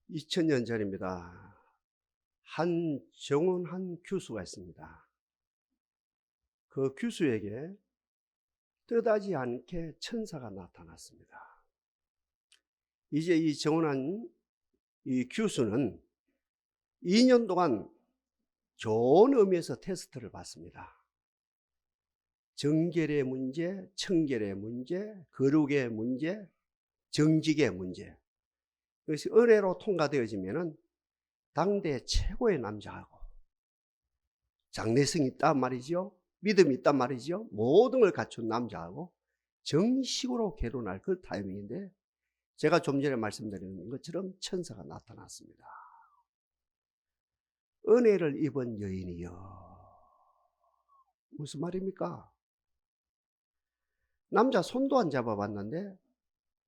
2000년 전입니다. 정원한 교수가 있습니다. 그 교수에게 뜻하지 않게 천사가 나타났습니다. 이제 이 정원한 이 교수는 2년 동안 좋은 의미에서 테스트를 받습니다. 정결의 문제, 청결의 문제, 거룩의 문제, 정직의 문제. 그것이 은혜로 통과되어지면은 당대 최고의 남자하고 장래성이 있단 말이죠. 믿음이 있단 말이죠. 모든 걸 갖춘 남자하고 정식으로 결혼할 그 타이밍인데, 제가 좀 전에 말씀드린 것처럼 천사가 나타났습니다. 은혜를 입은 여인이여. 무슨 말입니까? 남자 손도 안 잡아봤는데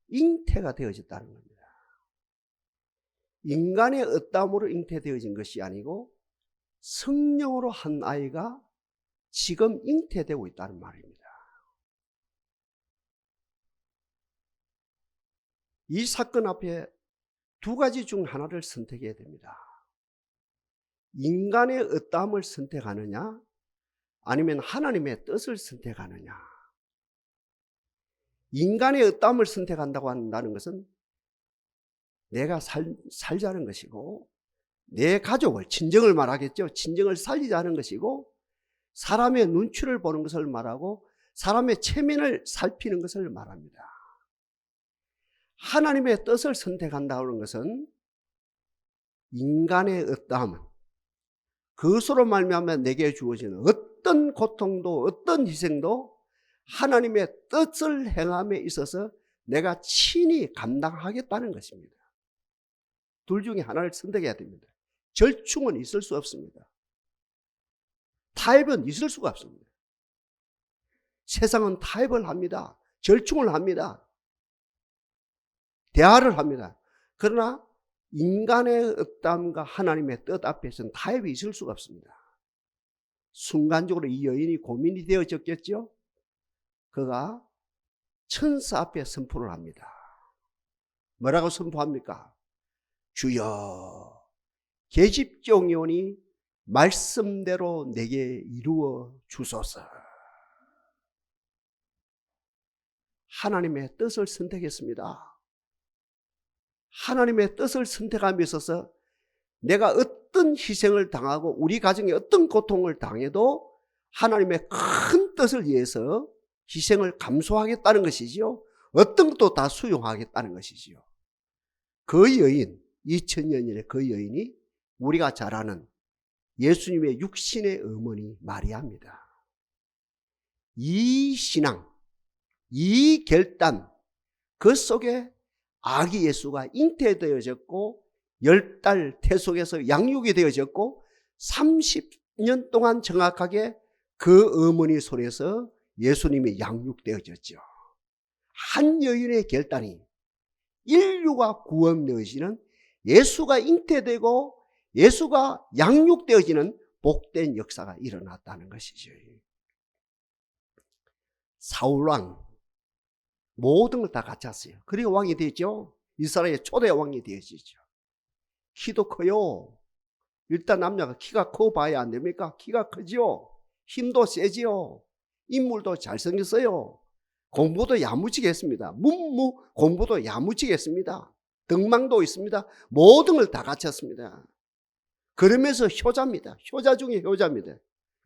잉태가 되어졌다는 겁니다. 인간의 어담으로 잉태되어진 것이 아니고 성령으로 한 아이가 지금 잉태되고 있다는 말입니다. 이 사건 앞에 두 가지 중 하나를 선택해야 됩니다. 인간의 어담을 선택하느냐, 아니면 하나님의 뜻을 선택하느냐. 인간의 어담을 선택한다고 한다는 것은 내가 살자는 것이고, 내 가족을, 친정을 말하겠죠. 친정을 살리자는 것이고, 사람의 눈치를 보는 것을 말하고 사람의 체면을 살피는 것을 말합니다. 하나님의 뜻을 선택한다는 것은 인간의 어떠함은 그것으로 말미암아 내게 주어지는 어떤 고통도 어떤 희생도 하나님의 뜻을 행함에 있어서 내가 친히 감당하겠다는 것입니다. 둘 중에 하나를 선택해야 됩니다. 절충은 있을 수 없습니다. 타협은 있을 수가 없습니다. 세상은 타협을 합니다. 절충을 합니다. 대화를 합니다. 그러나 인간의 어담과 하나님의 뜻 앞에서는 타협이 있을 수가 없습니다. 순간적으로 이 여인이 고민이 되어졌겠죠. 그가 천사 앞에 선포를 합니다. 뭐라고 선포합니까? 주여, 계집종이오니 말씀대로 내게 이루어 주소서. 하나님의 뜻을 선택했습니다. 하나님의 뜻을 선택함에 있어서 내가 어떤 희생을 당하고 우리 가정에 어떤 고통을 당해도 하나님의 큰 뜻을 위해서 희생을 감수하겠다는 것이지요. 어떤 것도 다 수용하겠다는 것이지요. 그 여인, 2000년 전에 그 여인이 우리가 잘 아는 예수님의 육신의 어머니 마리아입니다. 이 신앙, 이 결단, 그 속에 아기 예수가 잉태되어졌고 10달 태속에서 양육이 되어졌고 30년 동안 정확하게 그 어머니 손에서 예수님이 양육되어졌죠. 한 여인의 결단이 인류가 구원되어지는, 예수가 잉태되고 예수가 양육되어지는 복된 역사가 일어났다는 것이죠. 사울왕 모든 걸 다 갖췄어요. 그리고 왕이 되죠. 이스라엘의 초대 왕이 되어지죠. 키도 커요. 일단 남자가 키가 커 봐야 안 됩니까? 키가 크죠. 힘도 세지요. 인물도 잘생겼어요. 공부도 야무지게 했습니다. 공부도 야무지게 했습니다. 덕망도 있습니다. 모든 걸 다 갖췄습니다. 그러면서 효자입니다. 효자 중에 효자입니다.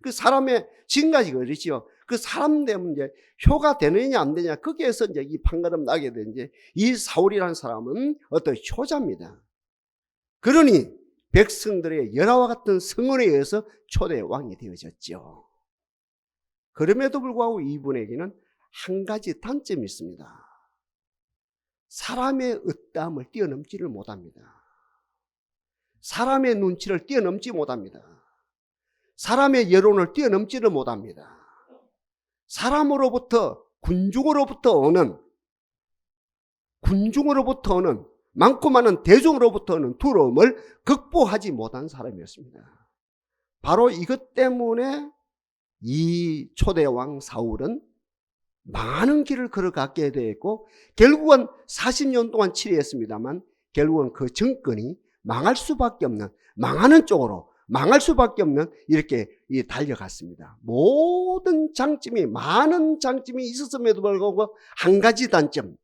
그 사람의 지금까지 그러지요. 그 사람 되면 이제 효가 되느냐 안 되느냐, 거기에서 이제 이 판가름 나게 된 이제 이 사울이라는 사람은 어떤 효자입니다. 그러니 백성들의 열화와 같은 성원에 의해서 초대 왕이 되어졌죠. 그럼에도 불구하고 이분에게는 한 가지 단점이 있습니다. 사람의 어떠함을 뛰어넘지를 못합니다. 사람의 눈치를 뛰어넘지 못합니다. 사람의 여론을 뛰어넘지를 못합니다. 사람으로부터, 군중으로부터 오는 많고 많은 대중으로부터 오는 두려움을 극복하지 못한 사람이었습니다. 바로 이것 때문에 이 초대왕 사울은 많은 길을 걸어가게 되었고, 결국은 40년 동안 치리했습니다만 결국은 그 정권이 망할 수밖에 없는, 망하는 쪽으로 망할 수밖에 없는 이렇게 달려갔습니다. 모든 장점이, 많은 장점이 있었음에도 불구하고 한 가지 단점,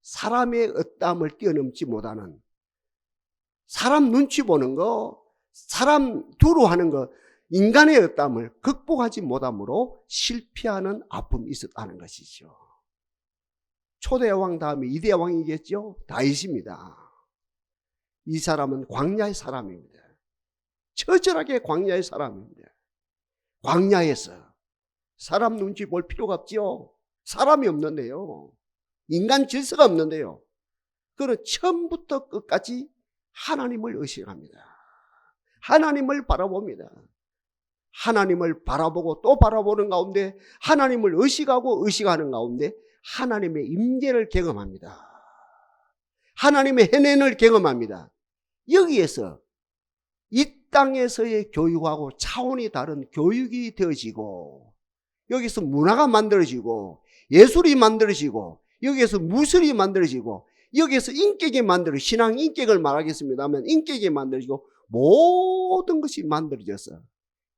사람의 어떠함을 뛰어넘지 못하는, 사람 눈치 보는 거, 사람 두려워하는 거, 인간의 어떠함을 극복하지 못함으로 실패하는 아픔이 있었다는 것이죠. 초대 왕 다음에 2대 왕이겠죠? 다윗입니다. 이 사람은 광야의 사람입니다. 처절하게 광야의 사람입니다. 광야에서 사람 눈치 볼 필요가 없죠. 사람이 없는데요. 인간 질서가 없는데요. 그는 처음부터 끝까지 하나님을 의식합니다. 하나님을 바라봅니다. 하나님을 바라보고 또 바라보는 가운데 하나님을 의식하고 의식하는 가운데 하나님의 임재를 경험합니다. 하나님의 해낸을 경험합니다. 여기에서 이 땅에서의 교육하고 차원이 다른 교육이 되어지고, 여기서 문화가 만들어지고, 예술이 만들어지고, 여기에서 무술이 만들어지고, 여기에서 인격이 만들어지고, 신앙 인격을 말하겠습니다만 인격이 만들어지고, 모든 것이 만들어져서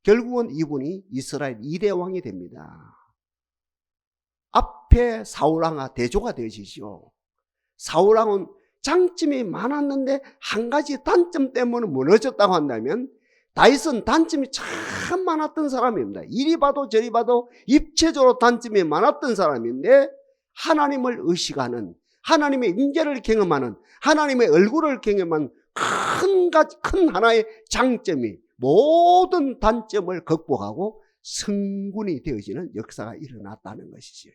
결국은 이분이 이스라엘 2대 왕이 됩니다. 앞에 사울왕과 대조가 되어지죠. 사울왕은 장점이 많았는데 한 가지 단점 때문에 무너졌다고 한다면, 다윗은 단점이 참 많았던 사람입니다. 이리 봐도 저리 봐도 입체적으로 단점이 많았던 사람인데, 하나님을 의식하는, 하나님의 임재를 경험하는, 하나님의 얼굴을 경험한 큰 하나의 장점이 모든 단점을 극복하고 성군이 되어지는 역사가 일어났다는 것이죠.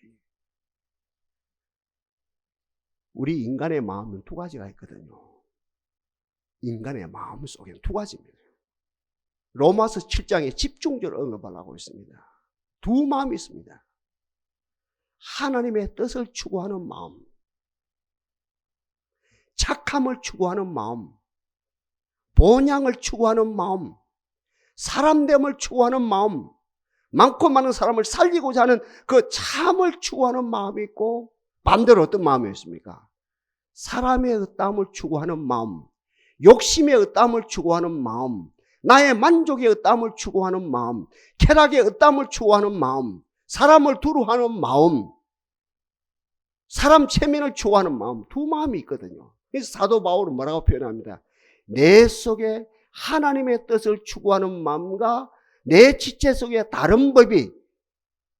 우리 인간의 마음은 두 가지가 있거든요. 인간의 마음 속에는 두 가지입니다. 로마서 7장에 집중적으로 언급을 하고 있습니다. 두 마음이 있습니다. 하나님의 뜻을 추구하는 마음, 착함을 추구하는 마음, 본향을 추구하는 마음, 사람됨을 추구하는 마음, 많고 많은 사람을 살리고자 하는 그 참을 추구하는 마음이 있고, 반대로 어떤 마음이었습니까? 사람의 어떠함을 추구하는 마음, 욕심의 어떠함을 추구하는 마음, 나의 만족의 어떠함을 추구하는 마음, 쾌락의 어떠함을 추구하는 마음, 사람을 두려워하는 마음, 사람 체면을 추구하는 마음, 두 마음이 있거든요. 그래서 사도 바울은 뭐라고 표현합니다? 내 속에 하나님의 뜻을 추구하는 마음과 내 지체 속에 다른 법이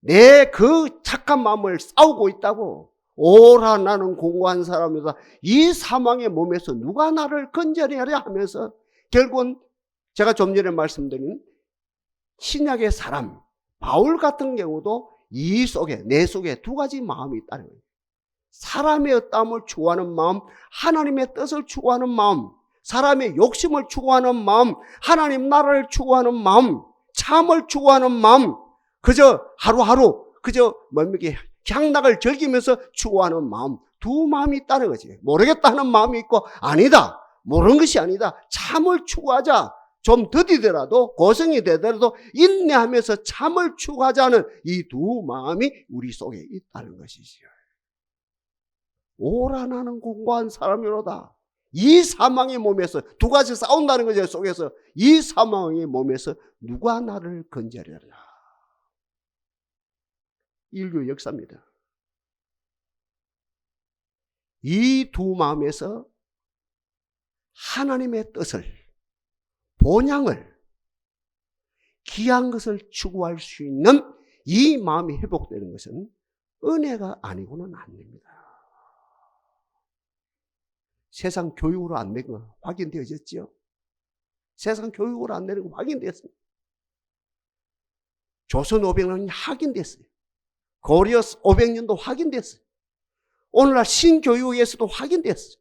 내 그 착한 마음을 싸우고 있다고. 오라 나는 공고한 사람이다. 이 사망의 몸에서 누가 나를 건져내려 하면서 결국은 제가 좀 전에 말씀드린 신약의 사람 바울 같은 경우도 이 속에, 내 속에 두 가지 마음이 있다는 거예요. 사람의 어떠함을 추구하는 마음, 하나님의 뜻을 추구하는 마음, 사람의 욕심을 추구하는 마음, 하나님 나라를 추구하는 마음, 참을 추구하는 마음, 그저 하루하루 그저 뭡니까 향락을 즐기면서 추구하는 마음, 두 마음이 있다는 거지. 모르겠다는 마음이 있고, 아니다, 모르는 것이 아니다, 참을 추구하자, 좀 더디더라도 고생이 되더라도 인내하면서 참을 추구하자는 이 두 마음이 우리 속에 있다는 것이지요. 오라 나는 공고한 사람이로다. 이 사망의 몸에서 두 가지 싸운다는 거죠. 속에서 이 사망의 몸에서 누가 나를 건져내라. 인류 역사입니다. 이 두 마음에서 하나님의 뜻을, 본향을, 귀한 것을 추구할 수 있는 이 마음이 회복되는 것은 은혜가 아니고는 안 됩니다. 세상 교육으로 안 된 거 확인되어졌죠? 세상 교육으로 안 되는 거 확인됐습니다. 조선 500년이 확인됐어요. 고려 500년도 확인됐어요. 오늘날 신교육에서도 확인됐어요.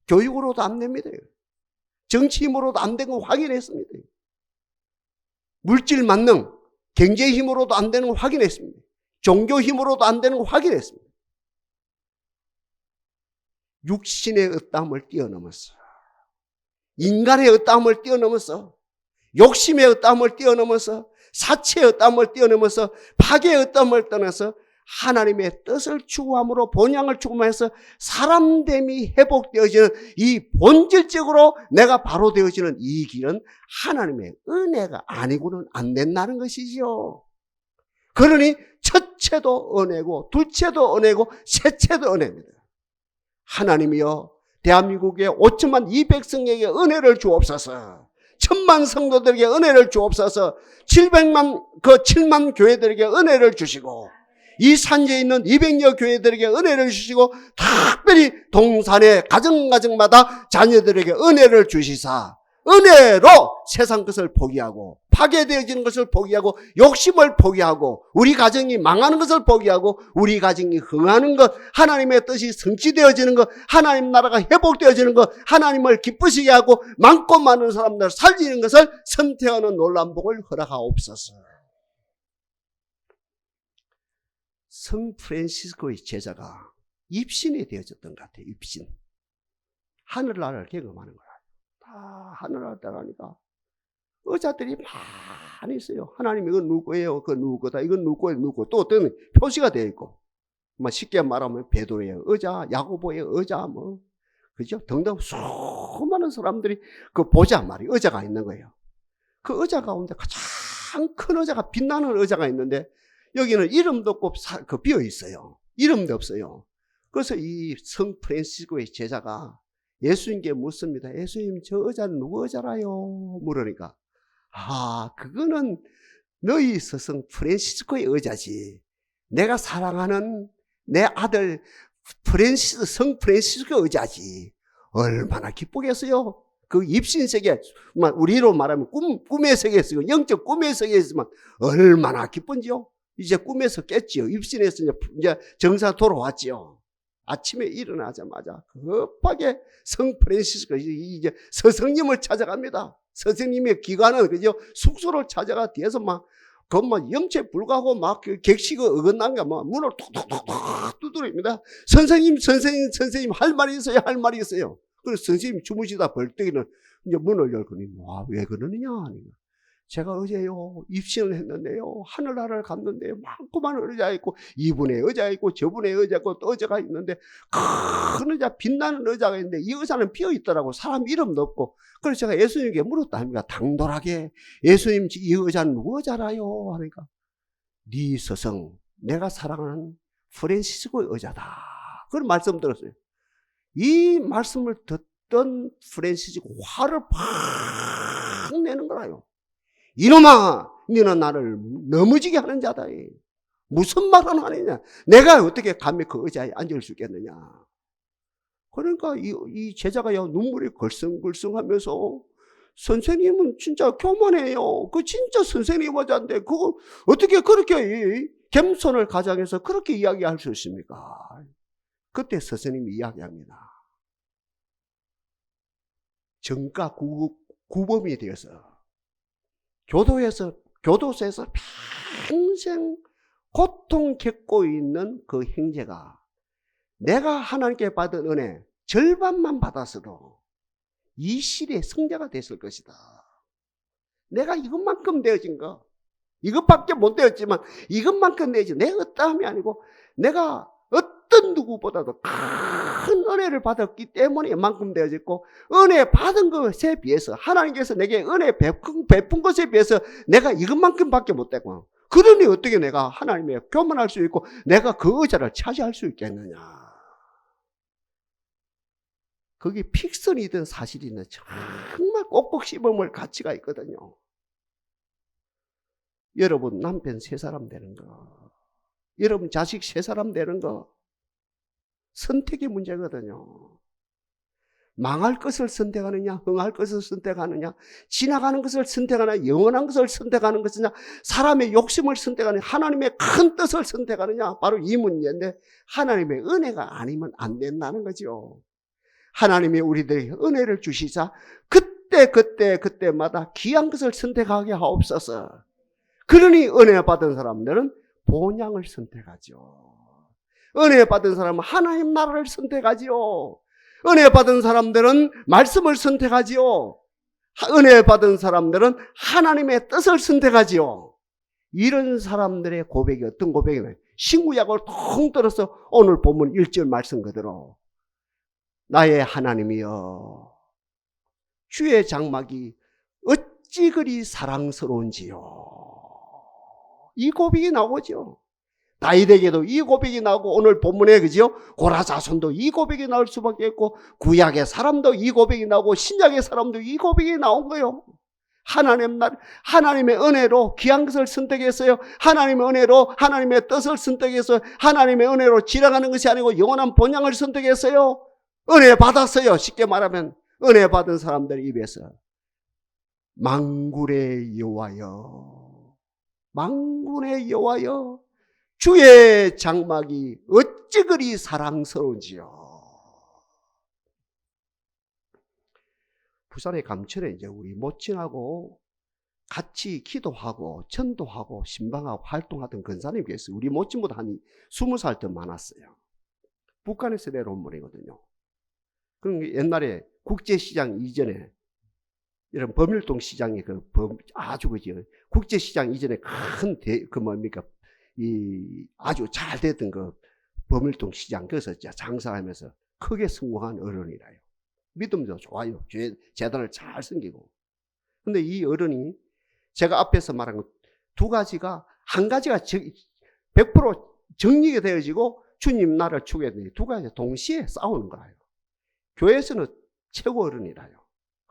교육으로도 안 됩니다. 정치 힘으로도 안 된 거 확인했습니다. 물질 만능, 경제 힘으로도 안 되는 거 확인했습니다. 종교 힘으로도 안 되는 거 확인했습니다. 육신의 어떠함을 뛰어넘었어. 인간의 어떠함을 뛰어넘어서, 욕심의 어떠함을 뛰어넘어서, 사치의 어떠함을 뛰어넘어서, 파괴의 어떠함을 떠나서 하나님의 뜻을 추구함으로 본향을 추구해서 사람됨이 회복되어지는 이 본질적으로 내가 바로 되어지는 이 길은 하나님의 은혜가 아니고는 안 된다는 것이지요. 그러니 첫째도 은혜고 둘째도 은혜고 셋째도 은혜입니다. 하나님이여 대한민국의 5천만 200성에게 은혜를 주옵소서. 1000만 성도들에게 은혜를 주옵소서. 7만 교회들에게 은혜를 주시고 이 산지에 있는 200여 교회들에게 은혜를 주시고 특별히 동산의 가정마다 자녀들에게 은혜를 주시사 은혜로 세상 것을 포기하고 파괴되어지는 것을 포기하고 욕심을 포기하고 우리 가정이 망하는 것을 포기하고 우리 가정이 흥하는 것, 하나님의 뜻이 성취되어지는 것, 하나님 나라가 회복되어지는 것, 하나님을 기쁘시게 하고 많고 많은 사람들을 살리는 것을 선택하는 놀라운 복을 허락하옵소서. 성 프란시스코의 제자가 입신이 되어졌던 것 같아요. 입신. 하늘나라를 경험하는 거야. 다 하늘나라 따라가니까 의자들이 많이 있어요. 하나님 이건 누구예요? 그건 누구다. 이건 누구예요? 누구. 또 어떤 표시가 되어 있고. 쉽게 말하면 베드로의 의자, 야고보의 의자, 그죠? 등등 수많은 사람들이 그 보자 말이에요. 의자가 있는 거예요. 그 의자 가운데 가장 큰 의자가 빛나는 의자가 있는데 여기는 이름도 없고 비어 있어요. 이름도 없어요. 그래서 이 성 프란시스코의 제자가 예수님께 묻습니다. 예수님, 저 의자는 누구 의자라요? 물으니까 그거는 너희 스승 프란시스코의 의자지. 내가 사랑하는 내 아들 성 프란시스코 의자지. 얼마나 기쁘겠어요? 그 입신세계, 우리로 말하면 꿈의 세계에서, 영적 꿈의 세계에서만 얼마나 기쁜지요? 이제 꿈에서 깼지요. 입신에서 이제 정상 돌아왔지요. 아침에 일어나자마자 급하게 성 프란시스코 이제 스승님을 찾아갑니다. 스승님의 기관은 그죠? 숙소를 찾아가 뒤에서 영체 불가하고 객식이 어긋난가 문을 톡톡톡 두드립니다. 선생님 할 말이 있어요. 할 말이 있어요. 그래서 선생님이 주무시다 벌떡이는 이제 문을 열더니 왜 그러느냐? 제가 어제요 입신을 했는데요 하늘나라를 갔는데 많고 많은 의자가 있고 이분의 의자가 있고 저분의 의자가 있고 또 의자가 있는데 큰 의자 빛나는 의자가 있는데 이 의자는 비어 있더라고. 사람 이름도 없고. 그래서 제가 예수님께 물었다 합니까? 당돌하게 예수님 이 의자는 누구 의자라요? 하니까 네 스승 내가 사랑하는 프란시스코의 의자다. 그런 말씀 들었어요. 이 말씀을 듣던 프란시스코 화를 팍 내는 거라요. 이놈아, 너는 나를 넘어지게 하는 자다. 무슨 말을 하느냐? 내가 어떻게 감히 그 의자에 앉을 수 있겠느냐? 그러니까 이 제자가 눈물이 걸썽걸썽하면서 선생님은 진짜 교만해요. 그 진짜 선생님 의자인데 그거 어떻게 그렇게 겸손을 가장해서 그렇게 이야기할 수 있습니까? 그때 선생님이 이야기합니다. 정가 구범이 되어서 교도소에서 평생 고통 겪고 있는 그 형제가 내가 하나님께 받은 은혜 절반만 받았어도 이 시대의 성자가 됐을 것이다. 내가 이것만큼 되어진 거 이것밖에 못 되었지만 이것만큼 되어진 내 어떠함이 아니고 내가 어떤 누구보다도 큰 은혜를 받았기 때문에 이만큼 되어졌고 은혜 받은 것에 비해서 하나님께서 내게 은혜 베푼 것에 비해서 내가 이것만큼밖에 못 됐고 그러니 어떻게 내가 하나님의 교만할 수 있고 내가 그 의자를 차지할 수 있겠느냐. 그게 픽션이든 사실이든 정말 꼭꼭 씹어먹을 가치가 있거든요. 여러분 남편 3사람 되는 거, 여러분 자식 3사람 되는 거 선택의 문제거든요. 망할 것을 선택하느냐, 흥할 것을 선택하느냐, 지나가는 것을 선택하느냐, 영원한 것을 선택하는 것이냐, 사람의 욕심을 선택하느냐, 하나님의 큰 뜻을 선택하느냐, 바로 이 문제인데 하나님의 은혜가 아니면 안 된다는 거죠. 하나님이 우리들에게 은혜를 주시자 그때마다 귀한 것을 선택하게 하옵소서. 그러니 은혜 받은 사람들은 본향을 선택하죠. 은혜 받은 사람은 하나님 나라를 선택하지요. 은혜 받은 사람들은 말씀을 선택하지요. 은혜 받은 사람들은 하나님의 뜻을 선택하지요. 이런 사람들의 고백이 어떤 고백이냐? 신구약을 통틀어서 오늘 본문 1절 말씀 그대로 나의 하나님이여 주의 장막이 어찌 그리 사랑스러운지요. 이 고백이 나오죠. 다윗에게도 이 고백이 나오고 오늘 본문에 그죠? 고라 자손도 이 고백이 나올 수밖에 없고 구약의 사람도 이 고백이 나오고 신약의 사람도 이 고백이 나온 거예요. 하나님의 은혜로 귀한 것을 선택했어요. 하나님의 은혜로 하나님의 뜻을 선택했어요. 하나님의 은혜로 지나가는 것이 아니고 영원한 본향을 선택했어요. 은혜 받았어요. 쉽게 말하면 은혜 받은 사람들 입에서 만군의 여호와여, 만군의 여호와여, 주의 장막이 어찌 그리 사랑스러운지요. 부산의 감천에 이제 우리 모친하고 같이 기도하고 전도하고 신방하고 활동하던 근사님이 계세요. 우리 모친보다 한 20살 더 많았어요. 북한에서 내려온 분이거든요. 그럼 옛날에 국제시장 이전에 이런 범일동 시장이 아주 그죠. 국제시장 이전에 큰 아주 잘 됐던 범일동 시장 거기서 장사하면서 크게 성공한 어른이라요. 믿음도 좋아요. 재단을 잘 섬기고. 근데 이 어른이 제가 앞에서 말한 것 두 가지가 한 가지가 100% 정리가 되어지고 주님 나라를 추구해야 되니 두 가지 동시에 싸우는 거예요. 교회에서는 최고 어른이라요.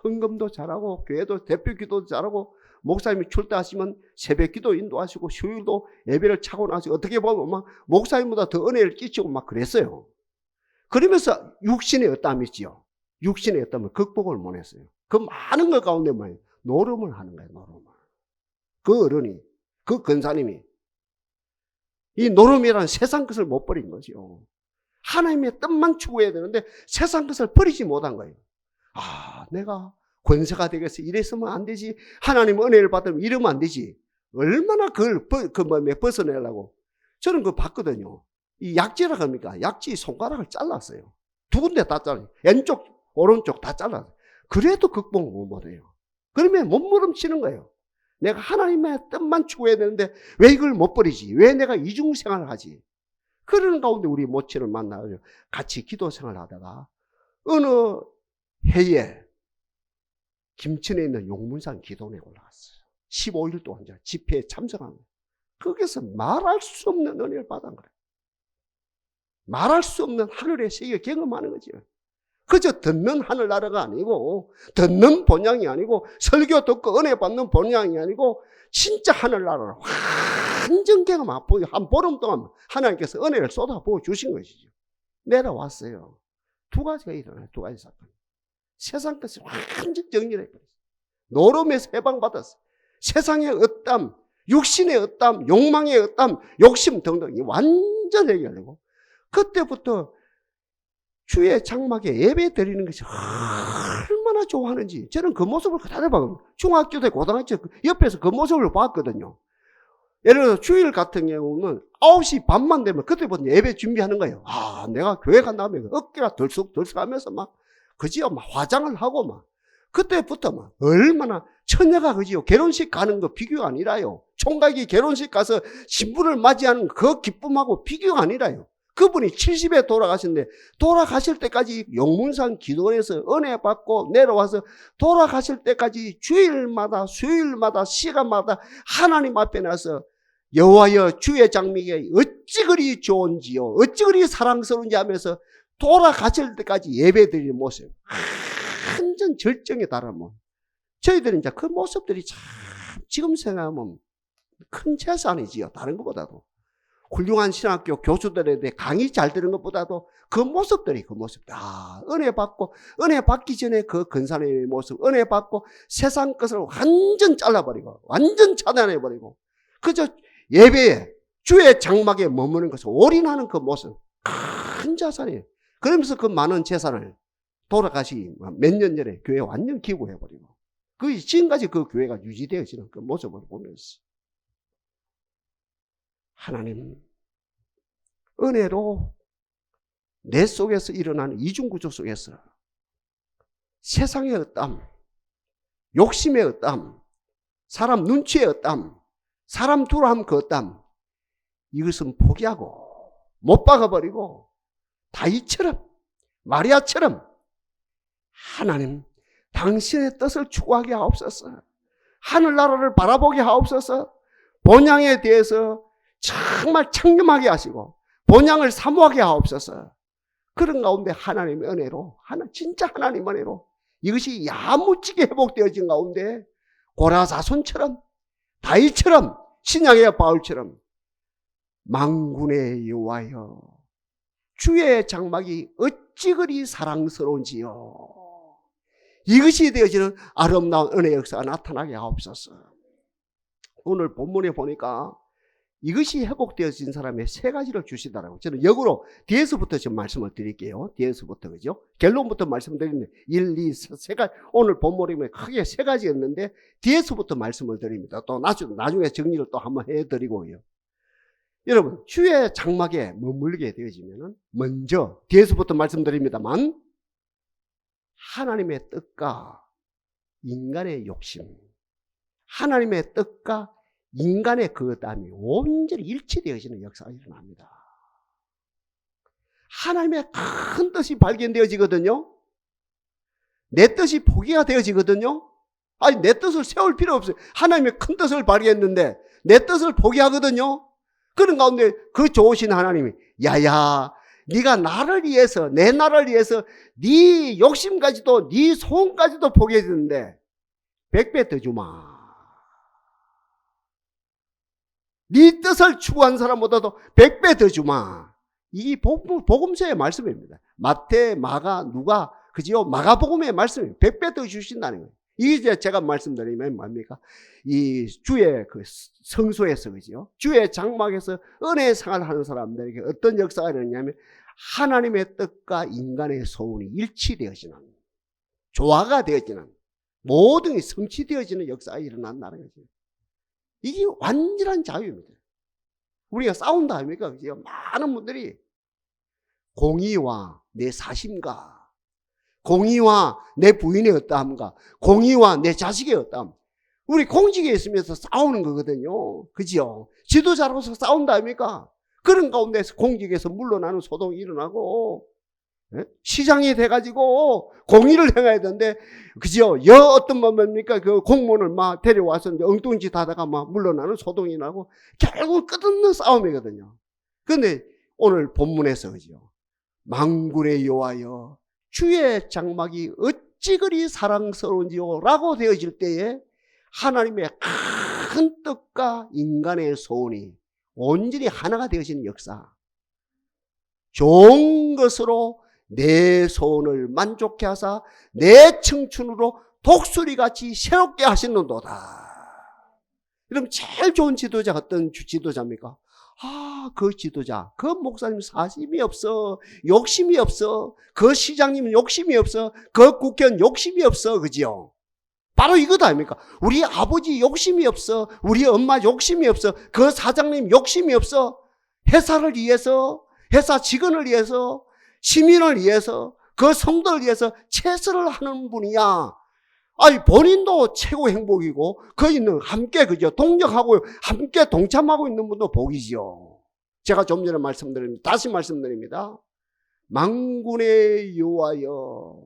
헌금도 잘하고 교회도 대표 기도도 잘하고 목사님이 출대하시면 새벽 기도 인도하시고 휴일도 예배를 차고 나서 어떻게 보면 막 목사님보다 더 은혜를 끼치고 막 그랬어요. 그러면서 육신의 어땀이 있지요. 육신의 어땀을 극복을 못했어요. 그 많은 것 가운데 뭐예요? 노름을 하는 거예요. 노름을. 그 어른이, 그 근사님이 이 노름이라는 세상 것을 못 버린 거죠. 하나님의 뜻만 추구해야 되는데 세상 것을 버리지 못한 거예요. 아, 내가 권세가 되겠어. 이랬으면 안 되지. 하나님 은혜를 받으면 이러면 안 되지. 얼마나 그걸 벗어내려고. 저는 그거 봤거든요. 이 약지라 합니까? 약지 손가락을 잘랐어요. 두 군데 다 잘라요. 왼쪽, 오른쪽 다 잘랐어요. 그래도 극복 못해요. 그러면 몸부림치는 거예요. 내가 하나님의 뜻만 추구해야 되는데 왜 이걸 못 버리지? 왜 내가 이중생활을 하지? 그러는 가운데 우리 모친을 만나서 같이 기도 생활을 하다가 어느 해에 김천에 있는 용문산 기도원에 올라갔어요. 15일 동안 집회에 참석한 거예요. 거기서 말할 수 없는 은혜를 받은 거예요. 말할 수 없는 하늘의 세계를 경험하는 거죠. 그저 듣는 하늘나라가 아니고 듣는 본향이 아니고 설교 듣고 은혜 받는 본향이 아니고 진짜 하늘나라를 완전 경험하고 한 보름 동안 하나님께서 은혜를 쏟아부어 주신 것이죠. 내려왔어요. 두 가지가 일어나요. 두 가지 사건. 세상 것을 완전 정리를 해버렸어요. 노름에서 해방받았어요. 세상의 어땀, 육신의 어땀, 욕망의 어땀, 욕심 등등이 완전 해결되고 그때부터 주의 장막에 예배 드리는 것이 얼마나 좋아하는지 저는 그 모습을 그대로 봤거든요. 중학교 때 고등학교 옆에서 그 모습을 봤거든요. 예를 들어 주일 같은 경우는 9시 반만 되면 그때부터 예배 준비하는 거예요. 아, 내가 교회 간 다음에 어깨가 덜썩덜썩하면서 막 그지요, 막 화장을 하고 막 그때부터 막 얼마나 처녀가 그지요, 결혼식 가는 거 비교가 아니라요. 총각이 결혼식 가서 신부를 맞이하는 그 기쁨하고 비교가 아니라요. 그분이 70에 돌아가셨는데 돌아가실 때까지 용문산 기도원에서 은혜 받고 내려와서 돌아가실 때까지 주일마다 수요일마다 시간마다 하나님 앞에 나서 여호와여 주의 장막이 어찌 그리 좋은지요 어찌 그리 사랑스러운지 하면서 돌아가실 때까지 예배드리는 모습 완전 절정에 달하면 저희들은 이제 그 모습들이 참 지금 생각하면 큰 재산이지요. 다른 것보다도 훌륭한 신학교 교수들에 대해 강의 잘 들은 것보다도 그 모습들이 은혜 받고 은혜 받기 전에 그 근사의 모습 은혜 받고 세상 것을 완전 잘라버리고 완전 차단해버리고 그저 예배에 주의 장막에 머무는 것을 올인하는 그 모습 큰 자산이에요. 그러면서 그 많은 재산을 돌아가시 몇 년 전에 교회에 완전 기부해버리고 그 지금까지 그 교회가 유지되어지는 그 모습을 보면서 하나님 은혜로 내 속에서 일어나는 이중구조 속에서 세상의 어땀, 욕심의 어땀, 사람 눈치의 어땀, 사람 두려움 그 어땀 이것은 포기하고 못 박아버리고 다윗처럼 마리아처럼 하나님 당신의 뜻을 추구하게 하옵소서. 하늘나라를 바라보게 하옵소서. 본향에 대해서 정말 창념하게 하시고 본향을 사모하게 하옵소서. 그런 가운데 하나님의 은혜로 진짜 하나님 은혜로 이것이 야무지게 회복되어진 가운데 고라사손처럼 다윗처럼 신약의 바울처럼 만군의 여호와여 주의 장막이 어찌 그리 사랑스러운지요. 이것이 되어지는 아름다운 은혜의 역사가 나타나게 하옵소서. 오늘 본문에 보니까 이것이 회복되어진 사람의 세 가지를 주시더라고요. 저는 역으로 뒤에서부터 좀 말씀을 드릴게요. 뒤에서부터, 그죠? 결론부터 말씀드리는데 1, 2, 3가지. 오늘 본문에 크게 세 가지였는데 뒤에서부터 말씀을 드립니다. 또 나중에 정리를 또 한번 해드리고요. 여러분, 주의 장막에 머물게 되어지면은 먼저 뒤에서부터 말씀드립니다만 하나님의 뜻과 인간의 욕심, 하나님의 뜻과 인간의 그것함이 온전히 일치되어지는 역사가 일어납니다. 하나님의 큰 뜻이 발견되어지거든요. 내 뜻이 포기가 되어지거든요. 아니, 내 뜻을 세울 필요 없어요. 하나님의 큰 뜻을 발견했는데 내 뜻을 포기하거든요. 그런 가운데 그 좋으신 하나님이 야야 네가 나를 위해서 내 나라를 위해서 네 욕심까지도 네 소원까지도 포기했는데 100배 더 주마. 네 뜻을 추구한 사람보다도 100배 더 주마. 이 복음서의 말씀입니다. 마태, 마가, 누가, 그지요? 마가복음의 말씀입니다. 100배 더 주신다는 거예요. 이게 제가 말씀드리면 뭡니까? 이 주의 그 성소에서, 그지요? 주의 장막에서 은혜의 생활을 하는 사람들에게 어떤 역사가 일어나냐면 하나님의 뜻과 인간의 소원이 일치되어지는, 조화가 되어지는, 모든 게 성취되어지는 역사가 일어난다는 거죠. 이게 완전한 자유입니다. 우리가 싸운다 아닙니까? 그죠? 많은 분들이 공의와 내 사심과 공의와 내 부인의 어떠함과 공의와 내 자식의 어떠함, 우리 공직에 있으면서 싸우는 거거든요. 그죠? 지도자로서 싸운다 아닙니까? 그런 가운데서 공직에서 물러나는 소동이 일어나고, 시장이 돼가지고 공의를 행해야 되는데, 그죠? 어떤 뭡니까? 그 공무원을 막 데려와서 이제 엉뚱한 짓 하다가 막 물러나는 소동이 나고, 결국 끝없는 싸움이거든요. 그런데 오늘 본문에서, 그죠? 만군의 여호와여 주의 장막이 어찌 그리 사랑스러운지요 라고 되어질 때에 하나님의 큰 뜻과 인간의 소원이 온전히 하나가 되어지는 역사, 좋은 것으로 내 소원을 만족케 하사 내 청춘으로 독수리같이 새롭게 하시는도다. 그럼 제일 좋은 지도자가 어떤 지도자입니까? 그 지도자, 그 목사님 사심이 없어, 욕심이 없어, 그 시장님은 욕심이 없어, 그 국회의원 욕심이 없어, 그지요? 바로 이거다 아닙니까? 우리 아버지 욕심이 없어, 우리 엄마 욕심이 없어, 그 사장님 욕심이 없어. 회사를 위해서, 회사 직원을 위해서, 시민을 위해서, 그 성도를 위해서 최선을 하는 분이야. 아니, 본인도 최고 행복이고, 그 있는 함께, 그죠? 동력하고, 함께 동참하고 있는 분도 복이지요. 제가 좀 전에 말씀드립니다. 다시 말씀드립니다. 만군의 여호와여,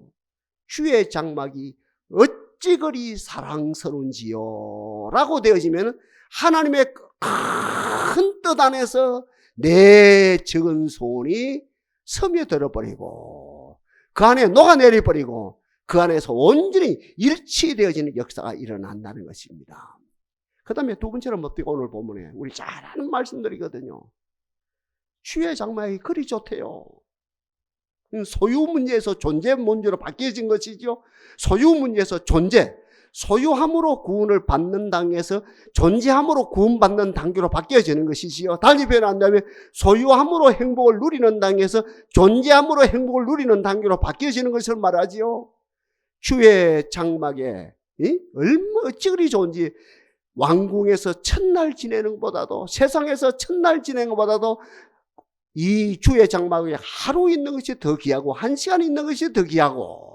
주의 장막이 어찌 그리 사랑스러운지요 라고 되어지면 하나님의 큰 뜻 안에서 내 적은 소원이 스며들어버리고 그 안에 녹아내려버리고 그 안에서 온전히 일치되어지는 역사가 일어난다는 것입니다. 그 다음에 두 번째는 뭡니까? 오늘 본문에 우리 잘 아는 말씀들이거든요. 주의 장막이 그리 좋대요. 소유 문제에서 존재 문제로 바뀌어진 것이죠. 소유 문제에서 존재, 소유함으로 구원을 받는 단계에서 존재함으로 구원받는 단계로 바뀌어지는 것이지요. 달리 표현한다면 소유함으로 행복을 누리는 단계에서 존재함으로 행복을 누리는 단계로 바뀌어지는 것을 말하지요. 주의 장막에 얼마나 어찌 그리 좋은지, 왕궁에서 첫날 지내는 것보다도, 세상에서 첫날 지내는 것보다도 이 주의 장막에 하루 있는 것이 더 귀하고 한 시간 있는 것이 더 귀하고,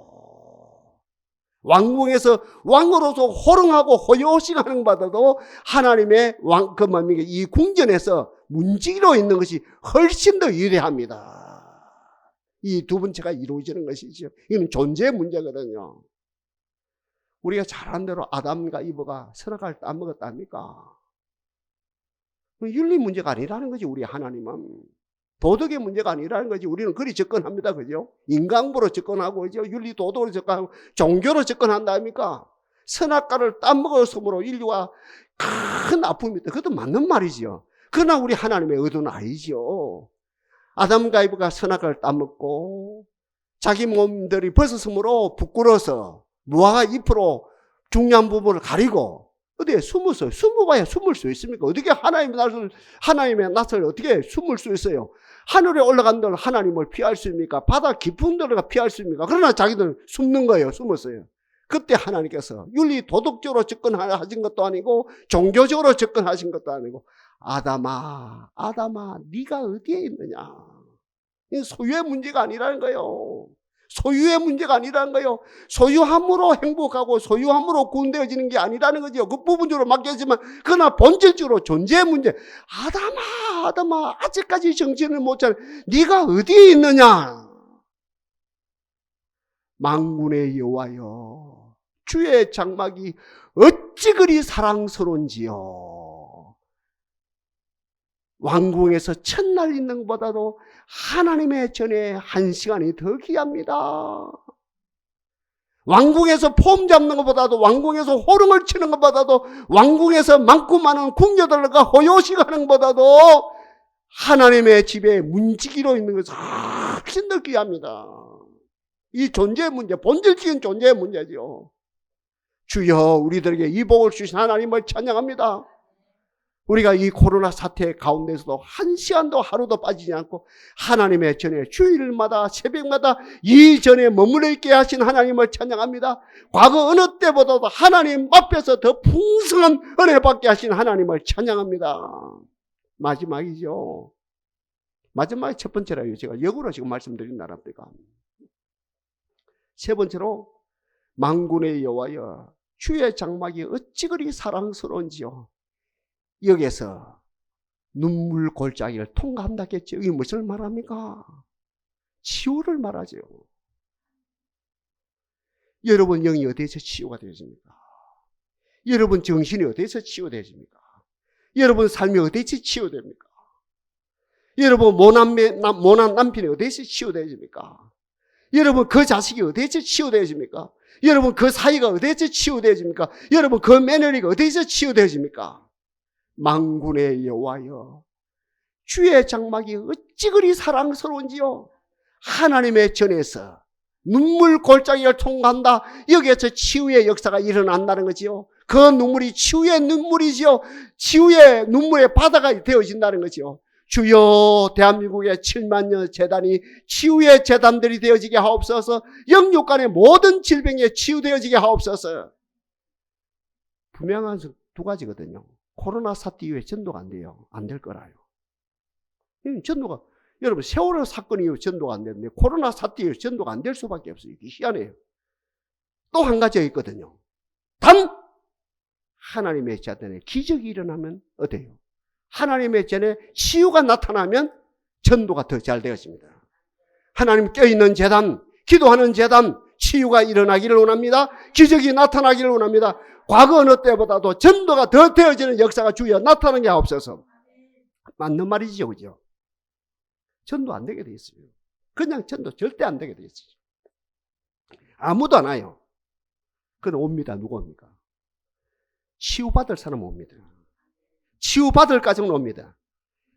왕궁에서 왕으로서 호령하고 호요식하는 것보다도 하나님의 이 궁전에서 문지기로 있는 것이 훨씬 더 위대합니다. 이 두 번째가 이루어지는 것이죠. 이건 존재의 문제거든요. 우리가 잘 아는 대로 아담과 이브가 선악과를 따먹었다 아닙니까? 윤리 문제가 아니라는 거지. 우리 하나님은 도덕의 문제가 아니라는 거지. 우리는 그리 접근합니다. 그죠? 인간부로 접근하고, 그죠? 윤리 도덕으로 접근하고, 종교로 접근한다 아닙니까? 선악과를 따먹었으므로 인류가 큰 아픔이 있다. 그것도 맞는 말이죠. 그러나 우리 하나님의 의도는 아니죠. 아담과 이브가 선악과를 따먹고 자기 몸들이 벗었으므로 부끄러워서 무화과 잎으로 중요한 부분을 가리고 어디에 숨었어요? 숨어봐야 숨을 수 있습니까? 어떻게 하나님의 낯을 어떻게 숨을 수 있어요? 하늘에 올라간 데는 하나님을 피할 수 있습니까? 바다 깊은 데를 피할 수 있습니까? 그러나 자기들은 숨는 거예요. 숨었어요. 그때 하나님께서 윤리 도덕적으로 접근하신 것도 아니고 종교적으로 접근하신 것도 아니고 아담아 네가 어디에 있느냐? 이 소유의 문제가 아니라는 거예요. 소유의 문제가 아니라는 거예요. 소유함으로 행복하고 소유함으로 구원되어지는 게 아니라는 거죠. 그 부분적으로 맡겼지만 그러나 본질적으로 존재의 문제. 아담아 아직까지 정신을 못 차려. 네가 어디에 있느냐? 만군의 여호와여 주의 장막이 어찌 그리 사랑스러운지요. 왕궁에서 첫날 있는 것보다도 하나님의 전에 한 시간이 더 귀합니다. 왕궁에서 폼 잡는 것보다도, 왕궁에서 호령을 치는 것보다도, 왕궁에서 많고 많은 궁녀들과 호요식하는 것보다도 하나님의 집에 문지기로 있는 것은 훨씬 더 귀합니다. 이 존재의 문제, 본질적인 존재의 문제죠. 주여 우리들에게 이 복을 주신 하나님을 찬양합니다. 우리가 이 코로나 사태 가운데서도 한 시간도 하루도 빠지지 않고 하나님의 전에 주일마다 새벽마다 이 전에 머물러 있게 하신 하나님을 찬양합니다. 과거 어느 때보다도 하나님 앞에서 더 풍성한 은혜 받게 하신 하나님을 찬양합니다. 마지막이죠. 마지막이 첫 번째라요. 제가 역으로 지금 말씀드린 나라입니다. 세 번째로 만군의 여호와여 주의 장막이 어찌 그리 사랑스러운지요. 여기에서 눈물 골짜기를 통과한다겠죠. 이게 무엇을 말합니까? 치유를 말하죠. 여러분 영이 어디에서 치유가 되십니까? 여러분 정신이 어디에서 치유되십니까? 여러분 삶이 어디에서 치유됩니까? 여러분 모난 남편이 어디에서 치유되십니까? 여러분 그 자식이 어디에서 치유되십니까? 여러분 그 사이가 어디에서 치유되십니까? 여러분 그 며느리가 어디에서 치유되십니까? 만군의 여호와여 주의 장막이 어찌 그리 사랑스러운지요. 하나님의 전에서 눈물 골짜기를 통과한다. 여기에서 치유의 역사가 일어난다는 거지요. 그 눈물이 치유의 눈물이지요. 치유의 눈물의 바다가 되어진다는 거지요. 주여 대한민국의 7만여 재단이 치유의 재단들이 되어지게 하옵소서. 영육간의 모든 질병에 치유되어지게 하옵소서. 분명한 두 가지거든요. 코로나 사태 이후에 전도가 안 돼요. 안 될 거라요. 전도가, 여러분, 세월호 사건 이후 전도가 안 되는데, 코로나 사태 이후에 전도가 안 될 수밖에 없어요. 이게 희한해요. 또 한 가지가 있거든요. 단, 하나님의 재단에 기적이 일어나면 어때요? 하나님의 전에 치유가 나타나면 전도가 더 잘 되었습니다. 하나님 껴있는 재단, 기도하는 재단, 치유가 일어나기를 원합니다. 기적이 나타나기를 원합니다. 과거 어느 때보다도 전도가 더 되어지는 역사가 주여 나타나는 게 없어서. 맞는 말이죠, 그죠? 전도 안 되게 돼 있어요. 그냥 전도 절대 안 되게 돼 있어요. 아무도 안 와요. 그건 옵니다. 누구 옵니까? 치유받을 사람 옵니다. 치유받을까지는 옵니다.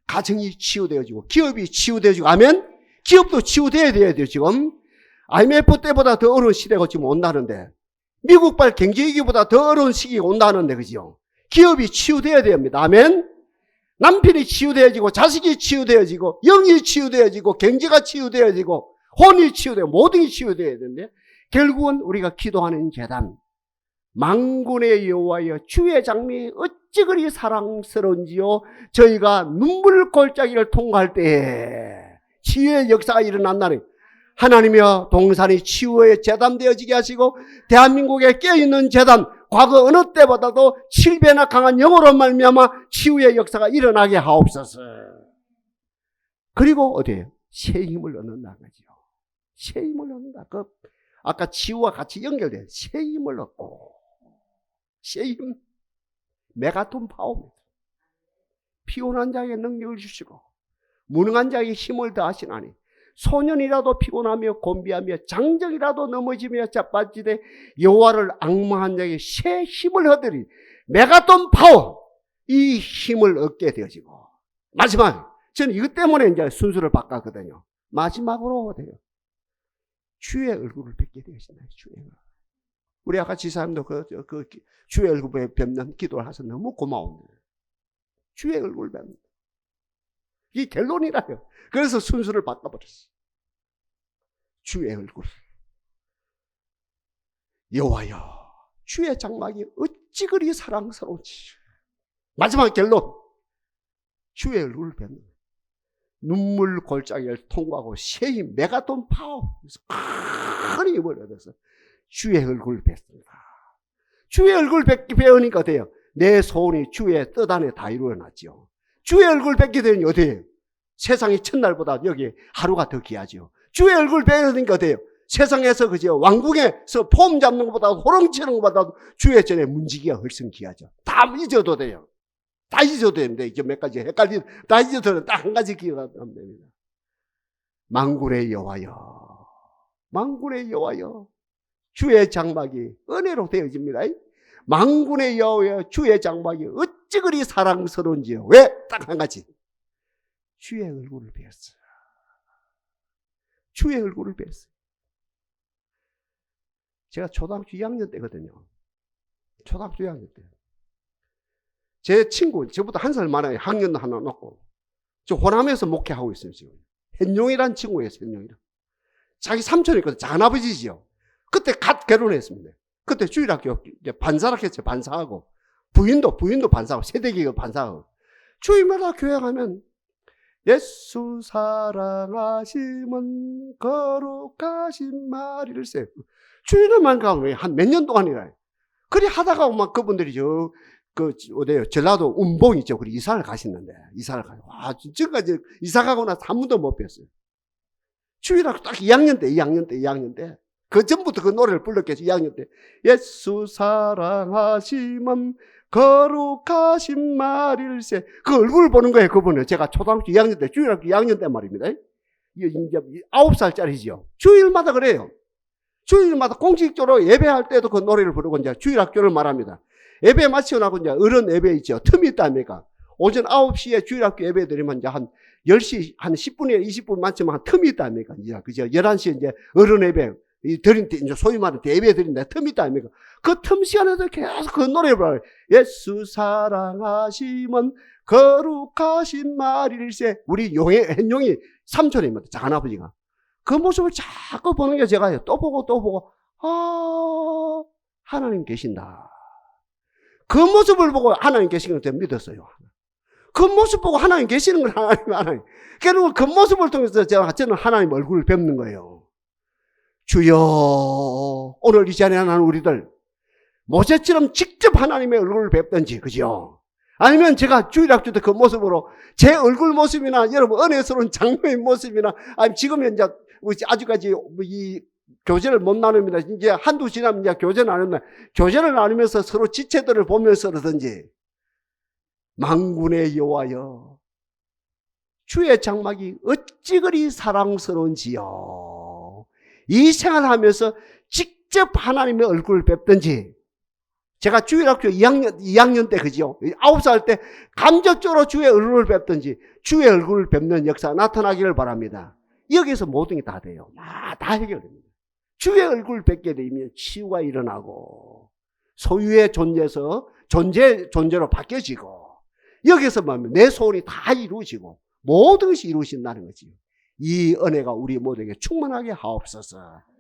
가정이 치유되어지고 기업이 치유되어지고 하면 기업도 치유되어야 돼요. 지금 IMF 때보다 더 어려운 시대가 지금 온다는데, 미국발 경제위기보다 더 어려운 시기가 온다는데, 그죠? 기업이 치유되어야 됩니다. 아멘? 남편이 치유되어지고, 자식이 치유되어지고, 영이 치유되어지고, 경제가 치유되어지고, 혼이 치유되고, 모든 게 치유되어야 되는데, 결국은 우리가 기도하는 재단, 만군의 여호와여 주의 장미 어찌 그리 사랑스러운지요. 저희가 눈물 골짜기를 통과할 때에 치유의 역사가 일어난다는, 하나님이여 동산이 치유의 재단 되어지게 하시고 대한민국에 깨어있는 재단, 과거 어느 때보다도 7배나 강한 영으로 말미암아 치유의 역사가 일어나게 하옵소서. 그리고 어디에요? 새 힘을 얻는다는 거죠. 새 힘을 얻는다. 아까 치유와 같이 연결돼요. 새 힘을 얻고. 새 힘. 메가톤 파워입니다. 피곤한 자에게 능력을 주시고 무능한 자에게 힘을 더하시나니 소년이라도 피곤하며 곤비하며 장정이라도 넘어지며 자빠지되 여호와를 앙망한 자에게 새 힘을 얻으리. 메가톤 파워. 이 힘을 얻게 되어지고 마지막 저는 이것 때문에 이제 순서를 바꿨거든요. 마지막으로 돼요. 주의 얼굴을 뵙게 되어진다. 주의 얼굴. 우리 아까 지사님도 그 주의 얼굴을 뵙는 기도를 하셔서 너무 고마운데 주의 얼굴을 뵙는 이 결론이라요. 그래서 순서를 바꿔버렸어. 주의 얼굴. 여호와여, 주의 장막이 어찌 그리 사랑스러운지. 마지막 결론. 주의 얼굴을 뵙는 눈물 골짜기를 통과하고 새힘 메가톤 파워. 큰 힘을 얻어서 주의 얼굴을 뵙습니다. 주의 얼굴 배우니까 어때요? 내 소원이 주의 뜻 안에 다 이루어났죠. 주의 얼굴 뵙게 되니 어때요? 세상이 첫날보다 여기 하루가 더 귀하죠. 주의 얼굴 뵈니까 어때요? 세상에서 그죠? 왕궁에서 폼 잡는 것보다 호롱치는 것보다 주의 전에 문지기가 훨씬 귀하죠. 다 잊어도 돼요. 다 잊어도 됩니다. 이제 몇 가지 헷갈리, 다 잊어도 딱 한 가지 기억하면 됩니다. 만군의 여호와여, 만군의 여호와여, 주의 장막이 은혜로 되어집니다. 만군의 여호와여, 주의 장막이 어찌 그리 사랑스러운지요. 왜? 딱 한 가지. 주의 얼굴을 뵈었어요. 주의 얼굴을 뵈었어요. 제가 초등학교 2학년 때거든요. 초등학교 2학년 때. 제 친구, 저보다 한 살 많아요. 학년도 하나 놓고. 저 호남에서 목회하고 있어요, 지금. 현용이란 친구예요, 현용이란. 자기 삼촌이거든요. 작은아버지지요. 그때 갓 결혼했습니다. 그때 주일학교 반사락 했죠, 반사하고. 부인도 반사하고, 세대기가 반사하고. 주일마다 교회 가면, 예수 사랑하시면 거룩하신 마리를 세. 주일만 가면 한 몇 년 동안이라. 그리 하다가 막 그분들이 어디요? 전라도 운봉 있죠. 그리 이사를 가시는데, 이사를 가요. 와, 지금까지 이사 가고 나서 한 번도 못 뵀어요. 주일학교 딱 2학년 때. 그 전부터 그 노래를 불렀겠죠. 2학년 때. 예수 사랑하시면 거룩하신 마리일세. 그 얼굴을 보는 거예요, 그분은. 제가 초등학교 2학년 때, 주일학교 2학년 때 말입니다. 이게 이제 9살짜리죠. 주일마다 그래요. 주일마다 공식적으로 예배할 때도 그 노래를 부르고 이제 주일학교를 말합니다. 예배 마치고 나고 이제 어른 예배 있죠. 틈이 있답니까? 오전 9시에 주일학교 예배 드리면 이제 한 10시, 한 10분에 20분 많지만 한 틈이 있답니까? 이제, 그죠? 11시에 이제 어른 예배, 드린 때, 이제 소위 말하는 예배 드린다. 틈이 있답니까? 그 틈 시간에도 계속 그 노래를 불러요. 예수 사랑하시면 거룩하신 마리일세. 우리 현용이 삼촌입니다. 작은아버지가. 그 모습을 자꾸 보는 게 제가 또 보고, 하나님 계신다. 그 모습을 보고 하나님 계시는 걸 믿었어요. 그 모습 보고 하나님 계시는 걸 하나님. 결국 그 모습을 통해서 저는 하나님 얼굴을 뵙는 거예요. 주여, 오늘 이 자리에 나는 우리들 모세처럼 직접 하나님의 얼굴을 뵙든지, 그죠? 아니면 제가 주일학교 때 그 모습으로 제 얼굴 모습이나 여러분 은혜스러운 장로의 모습이나 아니면 지금 이제 아직까지 이 교제를 못 나눕니다. 이제 한두 지나면 이제 교제 나눕니다. 교제를 나누면서 서로 지체들을 보면서라든지 만군의 여호와여, 주의 장막이 어찌 그리 사랑스러운지요. 이 생활하면서 직접 하나님의 얼굴을 뵙든지, 제가 주일학교 2학년 때, 그죠? 9살 때 감정적으로 주의 얼굴을 뵙든지, 주의 얼굴을 뵙는 역사가 나타나기를 바랍니다. 여기서 모든 게 다 돼요. 다 해결됩니다. 주의 얼굴을 뵙게 되면 치유가 일어나고, 소유의 존재에서 존재로 바뀌어지고, 여기서 보면 내 소원이 다 이루어지고, 모든 것이 이루어진다는 거지. 이 은혜가 우리 모두에게 충만하게 하옵소서.